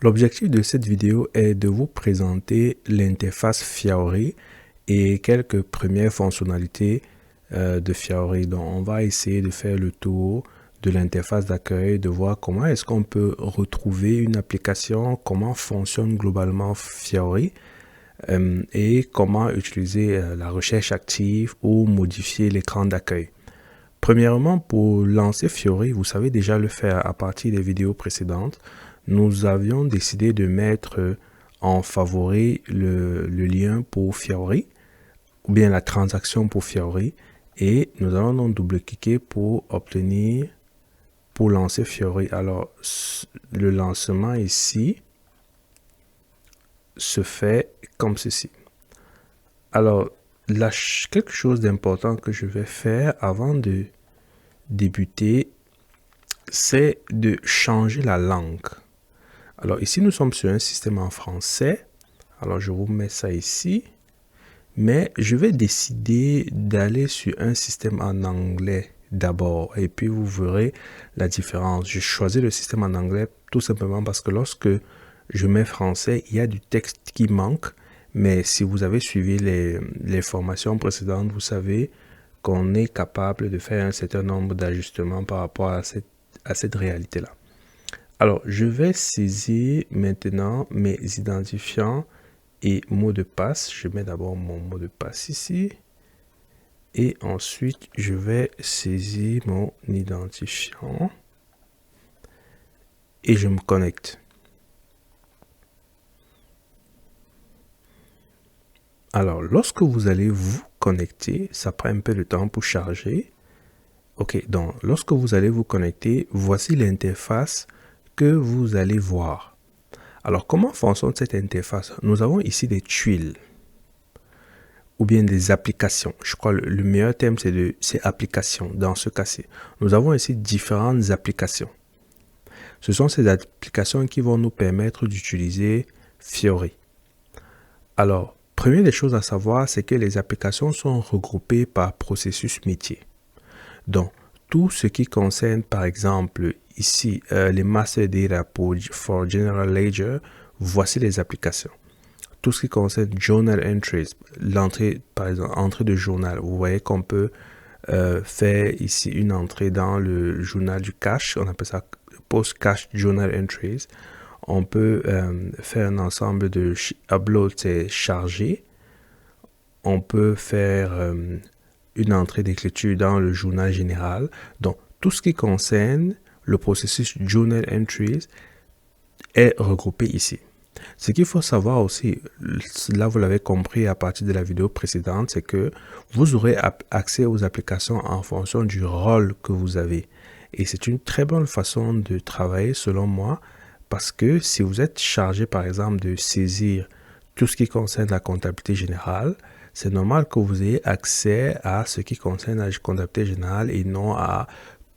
L'objectif de cette vidéo est de vous présenter l'interface Fiori et quelques premières fonctionnalités de Fiori. Donc, on va essayer de faire le tour de l'interface d'accueil, de voir comment est-ce qu'on peut retrouver une application, comment fonctionne globalement Fiori et comment utiliser la recherche active ou modifier l'écran d'accueil. Premièrement, pour lancer Fiori, vous savez déjà le faire à partir des vidéos précédentes. Nous avions décidé de mettre en favori le lien pour Fiori ou bien la transaction pour Fiori et nous allons donc double-cliquer pour lancer Fiori. Alors, le lancement ici se fait comme ceci. Alors, là, quelque chose d'important que je vais faire avant de débuter, c'est de changer la langue. Alors ici, nous sommes sur un système en français. Alors je vous mets ça ici. Mais je vais décider d'aller sur un système en anglais d'abord. Et puis vous verrez la différence. Je choisis le système en anglais tout simplement parce que lorsque je mets français, il y a du texte qui manque. Mais si vous avez suivi les formations précédentes, vous savez qu'on est capable de faire un certain nombre d'ajustements par rapport à cette réalité-là. Alors, je vais saisir maintenant mes identifiants et mots de passe. Je mets d'abord mon mot de passe ici. Et ensuite, je vais saisir mon identifiant. Et je me connecte. Alors, lorsque vous allez vous connecter, ça prend un peu de temps pour charger. Ok, donc lorsque vous allez vous connecter, voici l'interface que vous allez voir. Alors, comment fonctionne cette interface? Nous avons ici des tuiles ou bien des applications. Je crois que le meilleur terme, c'est applications dans ce cas-ci. Nous avons ici différentes applications. Ce sont ces applications qui vont nous permettre d'utiliser Fiori. Alors, première des choses à savoir, c'est que les applications sont regroupées par processus métier. Donc, tout ce qui concerne, par exemple, ici, les Master Data for General Ledger, voici les applications. Tout ce qui concerne Journal Entries, l'entrée, par exemple, entrée de journal. Vous voyez qu'on peut faire ici une entrée dans le journal du cash. On appelle ça Post-Cash Journal Entries. On peut faire un ensemble de upload, c'est charger. On peut faire une entrée d'écriture dans le journal général. Donc, tout ce qui concerne le processus Journal Entries est regroupé ici. Ce qu'il faut savoir aussi, là vous l'avez compris à partir de la vidéo précédente, c'est que vous aurez accès aux applications en fonction du rôle que vous avez. Et c'est une très bonne façon de travailler selon moi, parce que si vous êtes chargé par exemple de saisir tout ce qui concerne la comptabilité générale, c'est normal que vous ayez accès à ce qui concerne la comptabilité générale et non à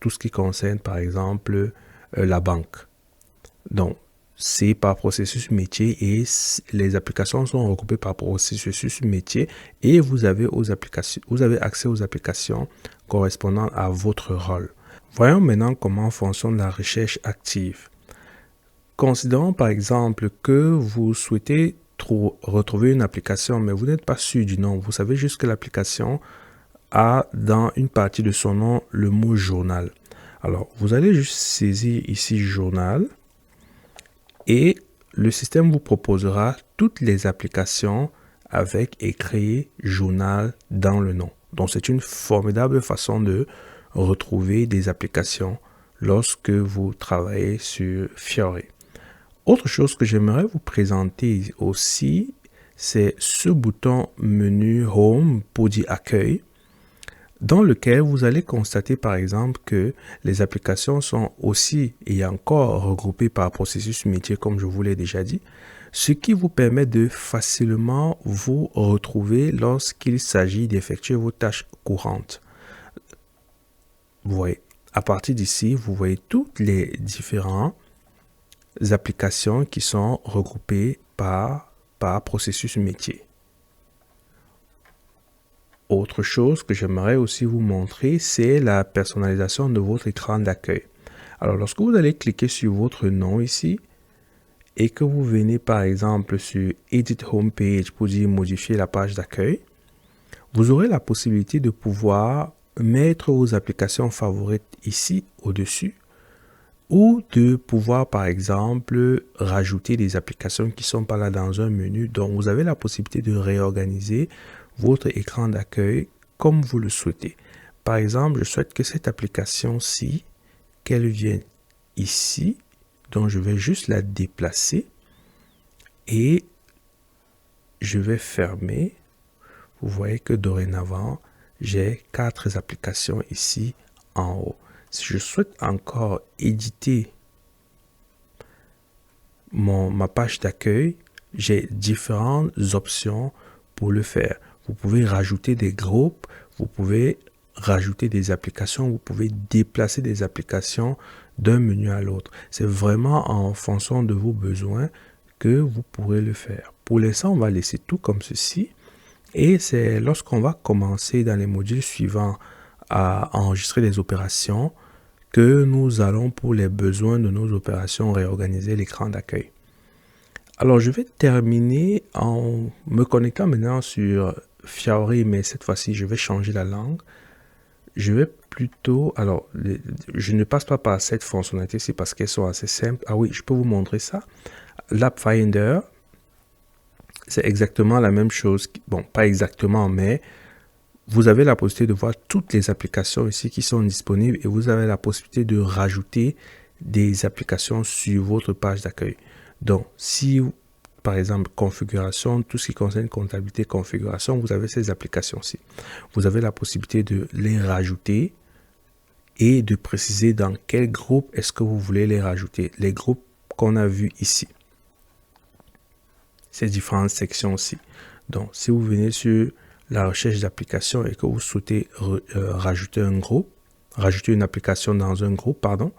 tout ce qui concerne par exemple la banque. Donc, c'est par processus métier et les applications sont regroupées par processus métier et vous avez accès aux applications correspondant à votre rôle. Voyons maintenant comment fonctionne la recherche active. Considérons par exemple que vous souhaitez retrouver une application, mais vous n'êtes pas sûr du nom. Vous savez juste que l'application a dans une partie de son nom le mot journal. Alors, vous allez juste saisir ici journal et le système vous proposera toutes les applications avec écrit journal dans le nom. Donc, c'est une formidable façon de retrouver des applications lorsque vous travaillez sur Fiori. Autre chose que j'aimerais vous présenter aussi, c'est ce bouton menu Home pour dire accueil, dans lequel vous allez constater par exemple que les applications sont aussi et encore regroupées par processus métier comme je vous l'ai déjà dit, ce qui vous permet de facilement vous retrouver lorsqu'il s'agit d'effectuer vos tâches courantes. Vous voyez, à partir d'ici, vous voyez toutes les différentes applications qui sont regroupées par processus métier. Autre chose que j'aimerais aussi vous montrer, c'est la personnalisation de votre écran d'accueil. Alors, lorsque vous allez cliquer sur votre nom ici, et que vous venez par exemple sur Edit Homepage pour dire modifier la page d'accueil, vous aurez la possibilité de pouvoir mettre vos applications favorites ici au-dessus ou de pouvoir par exemple rajouter des applications qui sont pas là dans un menu. Donc vous avez la possibilité de réorganiser votre écran d'accueil comme vous le souhaitez. Par exemple, je souhaite que cette application-ci, qu'elle vienne ici. Donc je vais juste la déplacer et je vais fermer. Vous voyez que dorénavant, j'ai 4 applications ici en haut. Si je souhaite encore éditer ma page d'accueil, j'ai différentes options pour le faire. Vous pouvez rajouter des groupes, vous pouvez rajouter des applications, vous pouvez déplacer des applications d'un menu à l'autre. C'est vraiment en fonction de vos besoins que vous pourrez le faire. Pour l'instant, on va laisser tout comme ceci. Et c'est lorsqu'on va commencer dans les modules suivants à enregistrer les opérations que nous allons, pour les besoins de nos opérations, réorganiser l'écran d'accueil. Alors, je vais terminer en me connectant maintenant sur Fiori, mais cette fois-ci, je vais changer la langue. Je vais plutôt... Alors, je ne passe pas par cette fonctionnalité-ci parce qu'elles sont assez simples. Ah oui, je peux vous montrer ça. L'App Finder, c'est exactement la même chose. Bon, pas exactement, mais vous avez la possibilité de voir toutes les applications ici qui sont disponibles et vous avez la possibilité de rajouter des applications sur votre page d'accueil. Donc, si, par exemple, configuration, tout ce qui concerne comptabilité, configuration, vous avez ces applications-ci. Vous avez la possibilité de les rajouter et de préciser dans quel groupe est-ce que vous voulez les rajouter. Les groupes qu'on a vus ici. Ces différentes sections-ci. Donc, si vous venez sur la recherche d'applications et que vous souhaitez rajouter un groupe, rajouter une application dans un groupe, pardon,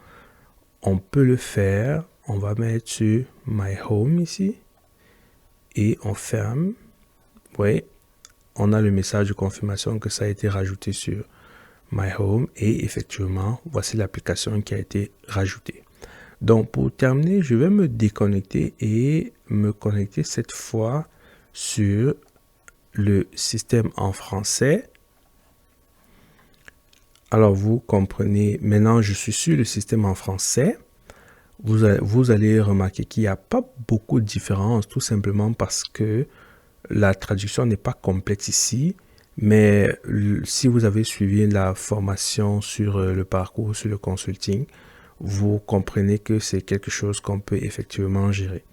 on peut le faire. On va mettre sur My Home ici et on ferme. Vous voyez, on a le message de confirmation que ça a été rajouté sur My Home et effectivement, voici l'application qui a été rajoutée. Donc, pour terminer, je vais me déconnecter et me connecter cette fois sur le système en français. Alors, vous comprenez, maintenant, je suis sur le système en français. Vous allez remarquer qu'il n'y a pas beaucoup de différence, tout simplement parce que la traduction n'est pas complète ici. Mais si vous avez suivi la formation sur le parcours, sur le consulting, vous comprenez que c'est quelque chose qu'on peut effectivement gérer.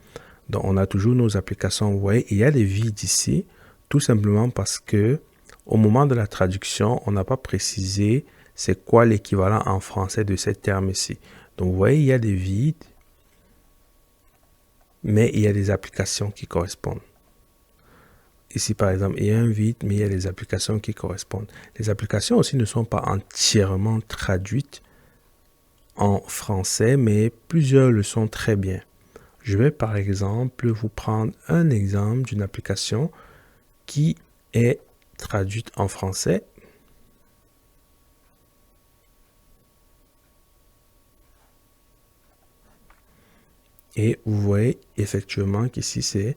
Donc, on a toujours nos applications. Vous voyez, il y a des vides ici, tout simplement parce que au moment de la traduction, on n'a pas précisé c'est quoi l'équivalent en français de ces termes ici. Donc, vous voyez, il y a des vides, mais il y a des applications qui correspondent. Ici, par exemple, il y a un vide, mais il y a des applications qui correspondent. Les applications aussi ne sont pas entièrement traduites en français, mais plusieurs le sont très bien. Je vais, par exemple, vous prendre un exemple d'une application qui est traduite en français. Et vous voyez effectivement qu'ici, c'est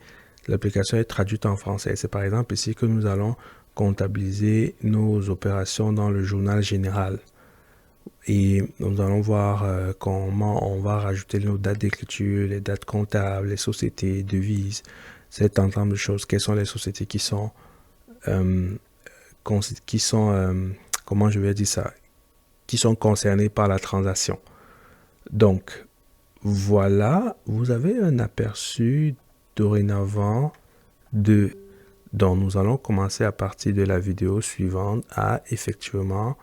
l'application est traduite en français. C'est par exemple ici que nous allons comptabiliser nos opérations dans le journal général. Et nous allons voir comment on va rajouter nos dates d'écriture, les dates comptables, les sociétés, devises, cet ensemble de choses. Quelles sont les sociétés qui sont comment je vais dire ça, qui sont concernées par la transaction. Donc, voilà, vous avez un aperçu dorénavant dont nous allons commencer à partir de la vidéo suivante à effectivement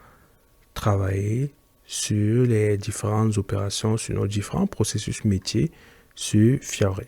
travailler sur les différentes opérations, sur nos différents processus métiers sur Fiori.